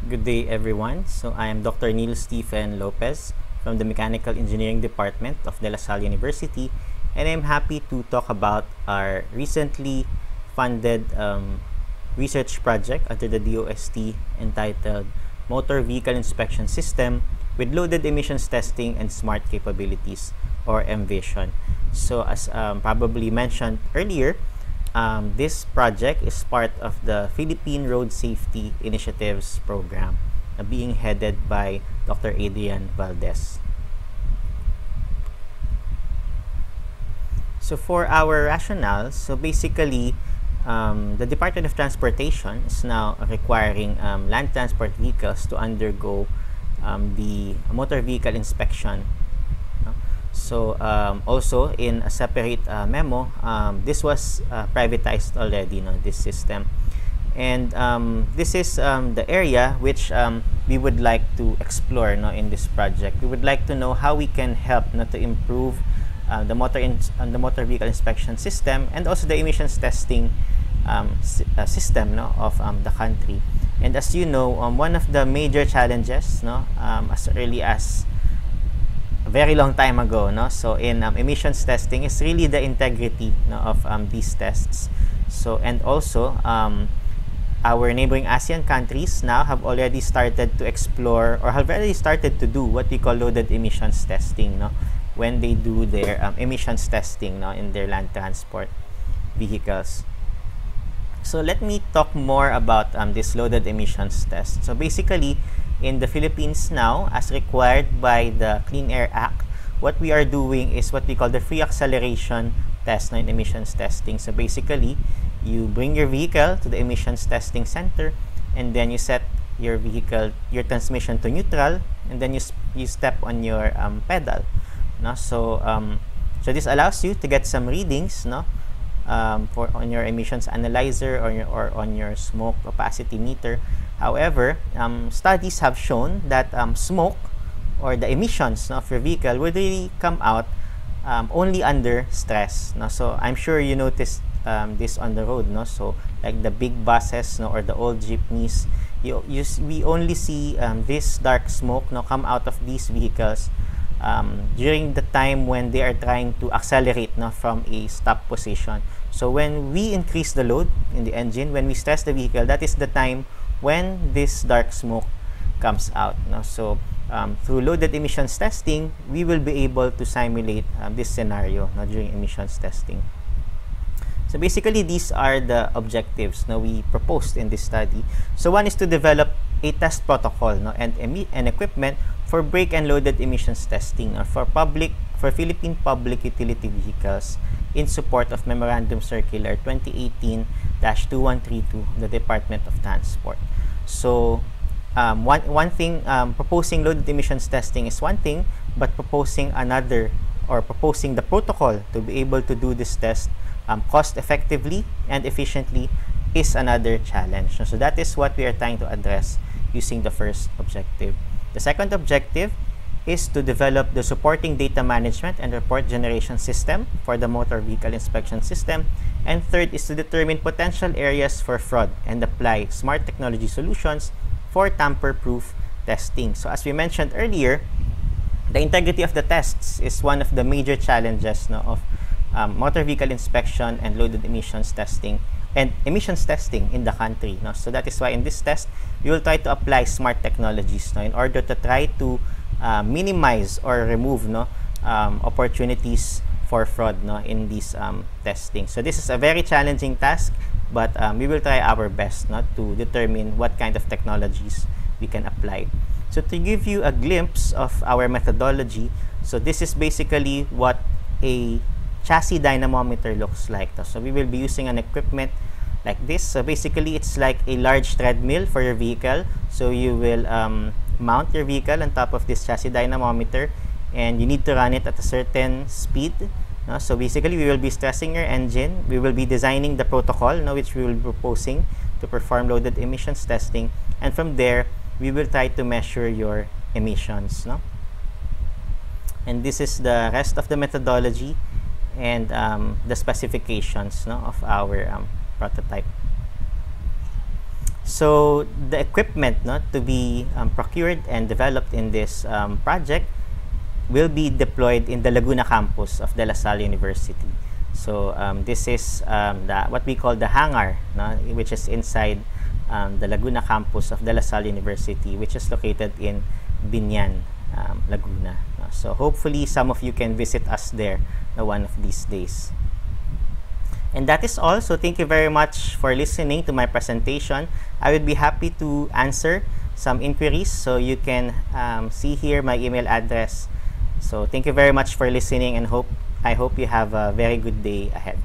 Good day, everyone. So I am Dr. Neil Stephen Lopez from the Mechanical Engineering Department of De La Salle University, and I'm happy to talk about our recently funded research project under the DOST entitled Motor Vehicle Inspection System with Loaded Emissions Testing and Smart Capabilities, or MVISION. So as probably mentioned earlier, this project is part of the Philippine Road Safety Initiatives program being headed by Dr. Adrian Valdez. So for our rationale, so basically the Department of Transportation is now requiring land transport vehicles to undergo the motor vehicle inspection. So also in a separate memo, this was privatized already, this system. And this is the area which we would like to explore in this project. We would like to know how we can help to improve the motor vehicle inspection system and also the emissions testing system of the country. And as you know, one of the major challenges as early as a very long time ago, so in emissions testing is really the integrity of these tests. So and also our neighboring ASEAN countries now have already started to explore or have already started to do what we call loaded emissions testing when they do their emissions testing in their land transport vehicles. So let me talk more about this loaded emissions test. So basically, in the Philippines now, as required by the Clean Air Act, what we are doing is what we call the free acceleration test in emissions testing. So basically, you bring your vehicle to the emissions testing center, and then you set your vehicle, your transmission to neutral, and then you step on your pedal. So this allows you to get some readings on your emissions analyzer or on your smoke opacity meter. However, studies have shown that smoke or the emissions of your vehicle would really come out only under stress. So I'm sure you noticed this on the road. So like the big buses or the old jeepneys, we only see this dark smoke come out of these vehicles during the time when they are trying to accelerate from a stop position. So when we increase the load in the engine, when we stress the vehicle, that is the time when this dark smoke comes out. So through loaded emissions testing, we will be able to simulate this scenario during emissions testing. So basically, these are the objectives we proposed in this study. So one is to develop a test protocol and equipment for brake and loaded emissions testing for Philippine public utility vehicles in support of Memorandum Circular 2018-2132 of the Department of Transport. So one thing, proposing loaded emissions testing is one thing, but proposing another or proposing the protocol to be able to do this test cost effectively and efficiently is another challenge. So that is what we are trying to address using the first objective. The second objective is to develop the supporting data management and report generation system for the motor vehicle inspection system. And third is to determine potential areas for fraud and apply smart technology solutions for tamper-proof testing. So as we mentioned earlier, the integrity of the tests is one of the major challenges of motor vehicle inspection and loaded emissions testing and emissions testing in the country. So that is why in this test, we will try to apply smart technologies in order to try to minimize or remove opportunities for fraud in these testing. So this is a very challenging task, but we will try our best to determine what kind of technologies we can apply. So to give you a glimpse of our methodology, so this is basically what a chassis dynamometer looks like. So we will be using an equipment like this. So basically, it's like a large treadmill for your vehicle. So you will mount your vehicle on top of this chassis dynamometer, and you need to run it at a certain speed. So basically, we will be stressing your engine. We will be designing the protocol which we will be proposing to perform loaded emissions testing, and from there, we will try to measure your emissions. And this is the rest of the methodology and the specifications of our prototype. So the equipment, no, to be procured and developed in this project will be deployed in the Laguna campus of De La Salle University. So this is what we call the hangar, no, which is inside the Laguna campus of De La Salle University, which is located in Binyan, Laguna. So hopefully some of you can visit us there one of these days. And that is all. So thank you very much for listening to my presentation. I would be happy to answer some inquiries. So you can see here my email address. So thank you very much for listening, and I hope you have a very good day ahead.